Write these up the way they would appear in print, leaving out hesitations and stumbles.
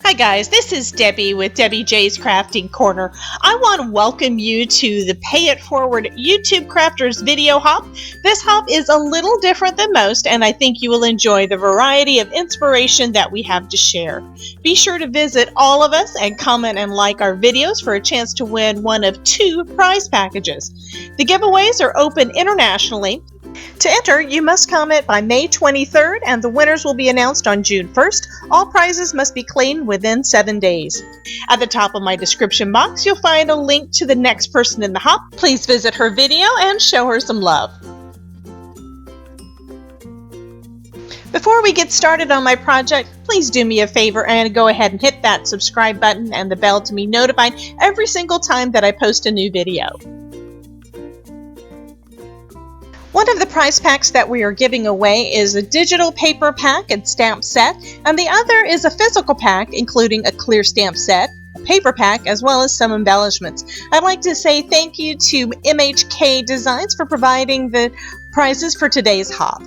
Hi guys, this is Debbie with Debbie J's Crafting Corner. I want to welcome you to the Pay It Forward YouTube Crafters video hop. This hop is a little different than most, and I think you will enjoy the variety of inspiration that we have to share. Be sure to visit all of us and comment and like our videos for a chance to win one of 2 prize packages. The giveaways are open internationally. To enter, you must comment by May 23rd, and the winners will be announced on June 1st. All prizes must be claimed within 7 days. At the top of my description box, you'll find a link to the next person in the hop. Please visit her video and show her some love. Before we get started on my project, please do me a favor and go ahead and hit that subscribe button and the bell to be notified every single time that I post a new video. One of the prize packs that we are giving away is a digital paper pack and stamp set, and the other is a physical pack including a clear stamp set, a paper pack, as well as some embellishments. I'd like to say thank you to MHKDesigne for providing the prizes for today's hop.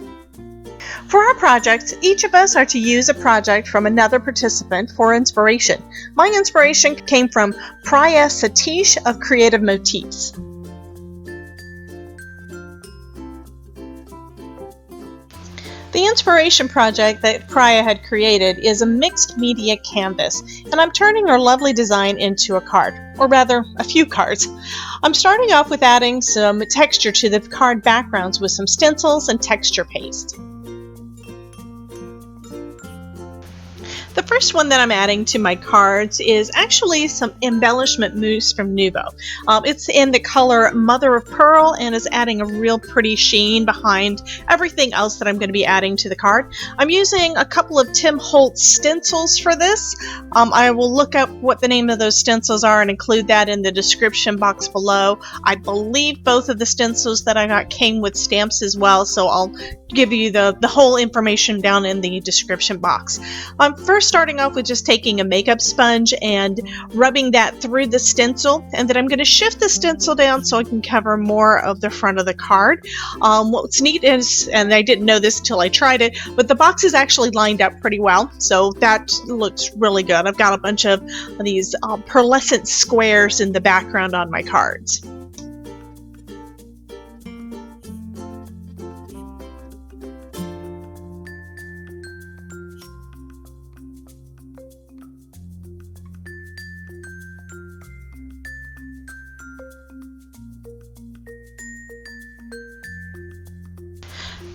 For our projects, each of us are to use a project from another participant for inspiration. My inspiration came from Priya Satish of Creative Motifs. The inspiration project that Priya had created is a mixed media canvas, and I'm turning her lovely design into a card, or rather, a few cards. I'm starting off with adding some texture to the card backgrounds with some stencils and texture paste. The first one that I'm adding to my cards is actually some embellishment mousse from Nuvo. It's in the color Mother of Pearl and is adding a real pretty sheen behind everything else that I'm going to be adding to the card. I'm using a couple of Tim Holtz stencils for this. I will look up what the name of those stencils are and include that in the description box below. I believe both of the stencils that I got came with stamps as well, so I'll give you the whole information down in the description box. I'm first starting off with just taking a makeup sponge and rubbing that through the stencil, and then I'm going to shift the stencil down so I can cover more of the front of the card. What's neat is, and I didn't know this until I tried it, but the box is actually lined up pretty well, so that looks really good. I've got a bunch of these pearlescent squares in the background on my cards.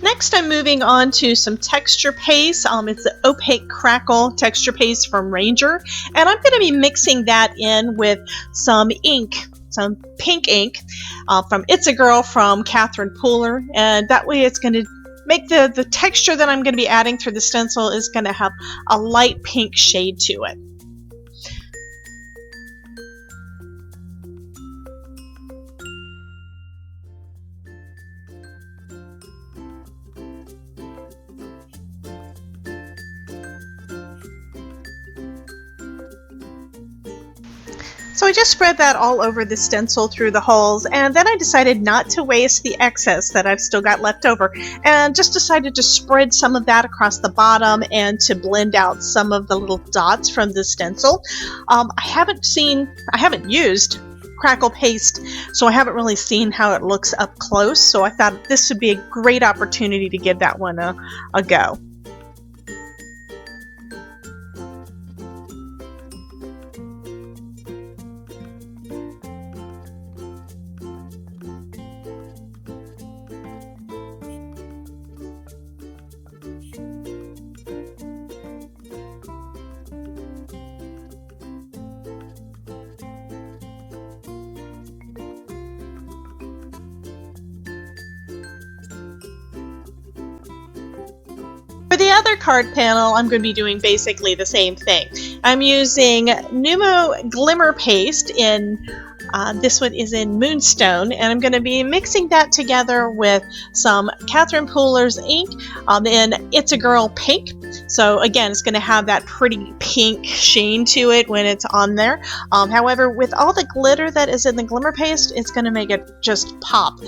Next, I'm moving on to some texture paste. It's the Opaque Crackle texture paste from Ranger, and I'm going to be mixing that in with some ink, some pink ink from It's a Girl from Catherine Pooler, and that way it's going to make the texture that I'm going to be adding through the stencil is going to have a light pink shade to it. So I just spread that all over the stencil through the holes, and then I decided not to waste the excess that I've still got left over, and just decided to spread some of that across the bottom and to blend out some of the little dots from the stencil. I haven't used crackle paste, so I haven't really seen how it looks up close, so I thought this would be a great opportunity to give that one a go. For the other card panel, I'm going to be doing basically the same thing. I'm using Nuvo Glimmer Paste in This one is in Moonstone, and I'm going to be mixing that together with some Catherine Pooler's ink in It's a Girl Pink. So again, it's going to have that pretty pink sheen to it when it's on there. However, with all the glitter that is in the glimmer paste, it's going to make it just pop.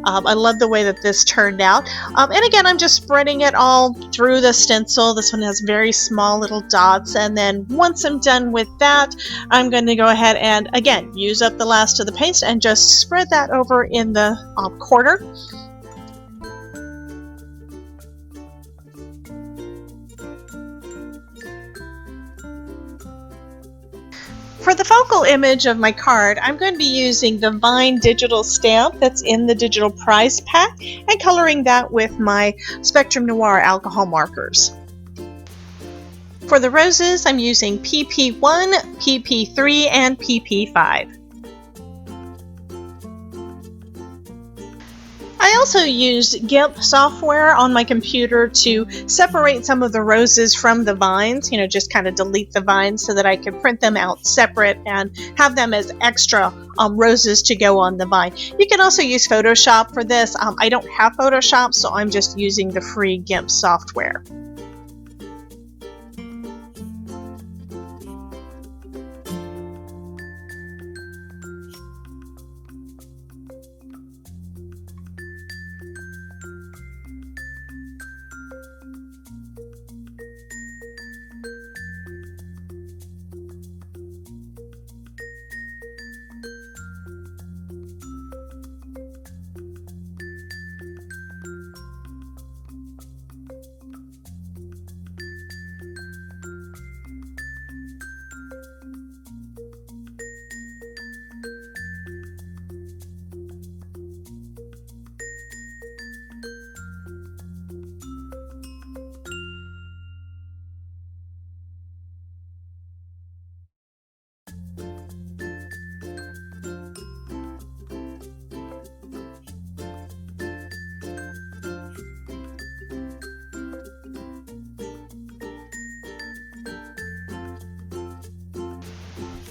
I love the way that this turned out. And again, I'm just spreading it all through the stencil. This one has very small little dots, and then once I'm done with that, I'm going to go ahead and again use up the last of the paste and just spread that over in the corner. For the focal image of my card, I'm going to be using the Vine digital stamp that's in the digital prize pack and coloring that with my Spectrum Noir alcohol markers. For the roses, I'm using PP1, PP3, and PP5. I also used GIMP software on my computer to separate some of the roses from the vines, just kind of delete the vines so that I could print them out separate and have them as extra roses to go on the vine. You can also use Photoshop for this. I don't have Photoshop, so I'm just using the free GIMP software.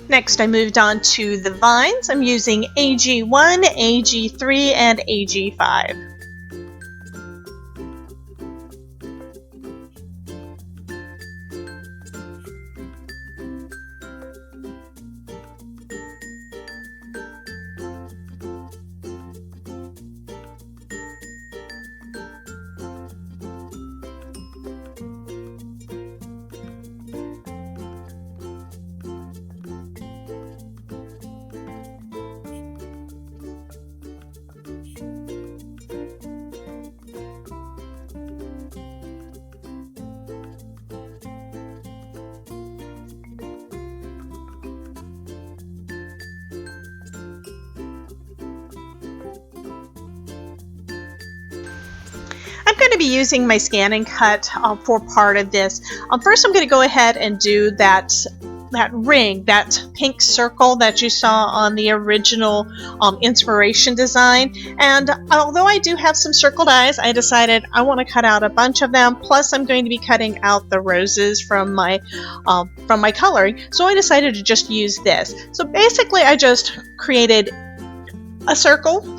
Next, I moved on to the vines. I'm using AG1, AG3, and AG5. I'm going to be using my scan and cut for part of this. First, I'm going to go ahead and do that ring, that pink circle that you saw on the original inspiration design. And although I do have some circled eyes, I decided I want to cut out a bunch of them. Plus, I'm going to be cutting out the roses from my coloring. So I decided to just use this. So basically, I just created a circle,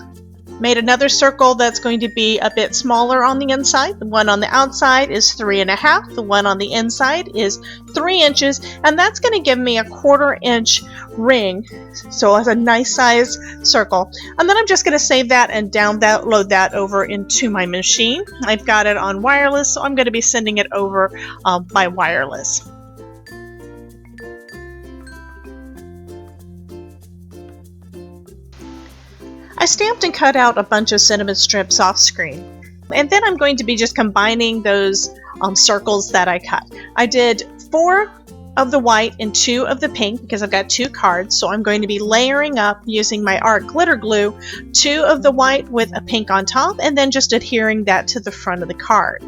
made another circle that's going to be a bit smaller on the inside. The one on the outside is 3.5. The one on the inside is 3 inches, and that's going to give me a 1/4 inch ring. So it's a nice size circle. And then I'm just going to save that and download that over into my machine. I've got it on wireless, so I'm going to be sending it over by wireless. I stamped and cut out a bunch of cinnamon strips off screen. And then I'm going to be just combining those circles that I cut. I did 4 of the white and 2 of the pink because I've got 2 cards. So I'm going to be layering up using my art glitter glue 2 of the white with a pink on top, and then just adhering that to the front of the card.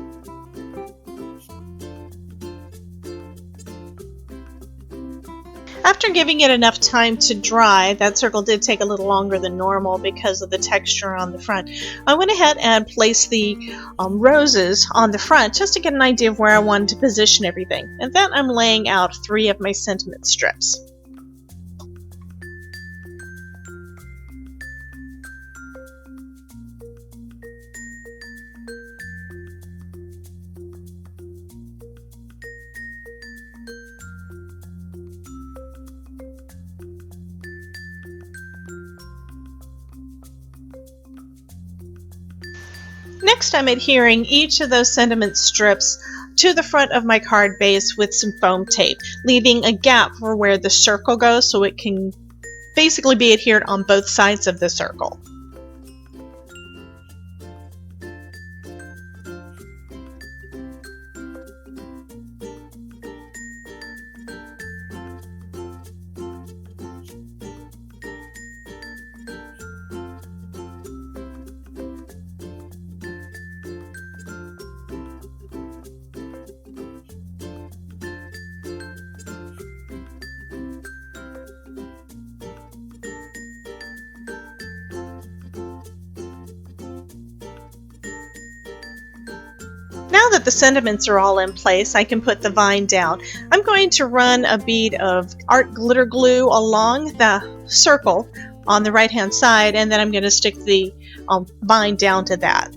After giving it enough time to dry, that circle did take a little longer than normal because of the texture on the front. I went ahead and placed the roses on the front just to get an idea of where I wanted to position everything. And then I'm laying out 3 of my sentiment strips. Next, I'm adhering each of those sentiment strips to the front of my card base with some foam tape, leaving a gap for where the circle goes so it can basically be adhered on both sides of the circle. Now that the sentiments are all in place, I can put the vine down. I'm going to run a bead of art glitter glue along the circle on the right hand side, and then I'm going to stick the vine down to that.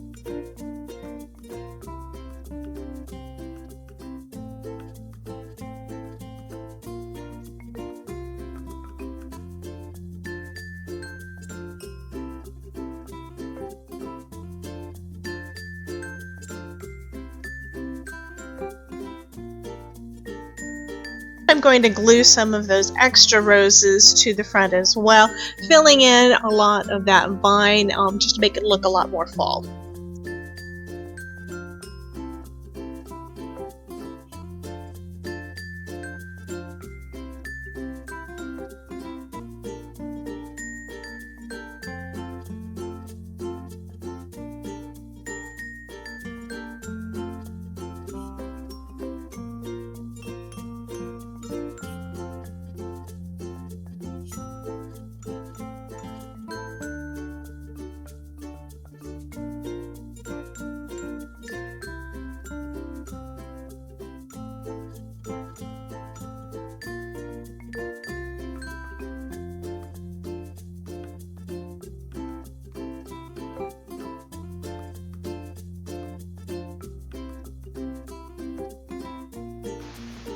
I'm going to glue some of those extra roses to the front as well, filling in a lot of that vine just to make it look a lot more fall.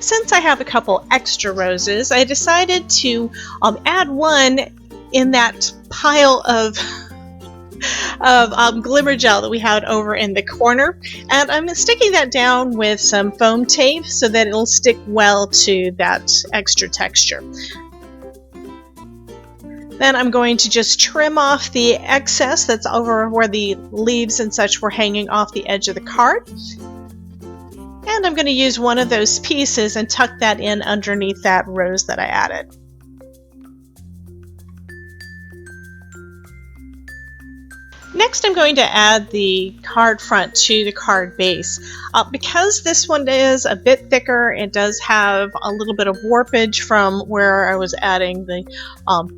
Since I have a couple extra roses, I decided to add one in that pile of glimmer gel that we had over in the corner, and I'm sticking that down with some foam tape so that it'll stick well to that extra texture. Then I'm going to just trim off the excess that's over where the leaves and such were hanging off the edge of the card. And I'm going to use one of those pieces and tuck that in underneath that rose that I added. Next, I'm going to add the card front to the card base. Because this one is a bit thicker, it does have a little bit of warpage from where I was adding the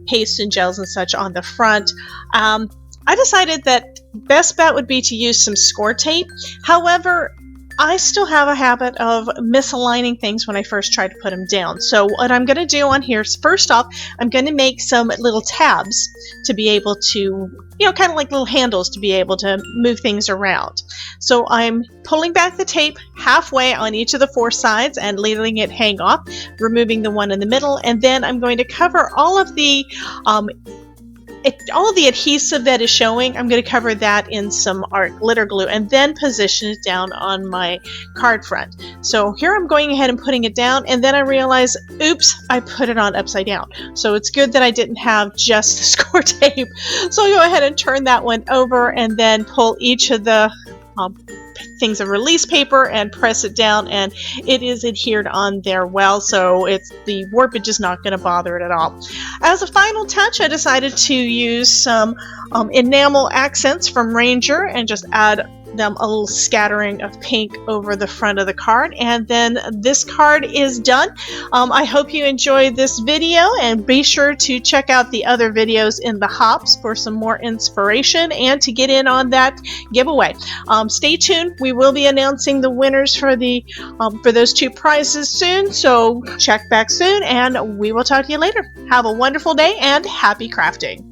paste and gels and such on the front. I decided that best bet would be to use some score tape. However, I still have a habit of misaligning things when I first try to put them down. So what I'm going to do on here is, first off, I'm going to make some little tabs to be able to, kind of like little handles to be able to move things around. So I'm pulling back the tape halfway on each of the four sides and letting it hang off, removing the one in the middle, and then I'm going to cover all of the adhesive that is showing. I'm going to cover that in some art glitter glue and then position it down on my card front. So here I'm going ahead and putting it down, and then I realize, oops, I put it on upside down. So it's good that I didn't have just the score tape. So I'll go ahead and turn that one over and then pull each of the things of release paper and press it down, and it is adhered on there well, so the warpage is not going to bother it at all. As a final touch, I decided to use some enamel accents from Ranger and just add them a little scattering of pink over the front of the card, and then this card is done. I hope you enjoyed this video, and be sure to check out the other videos in the hops for some more inspiration and to get in on that giveaway. Stay tuned. We will be announcing the winners for those two prizes soon, so check back soon, and we will talk to you later. Have a wonderful day and happy crafting.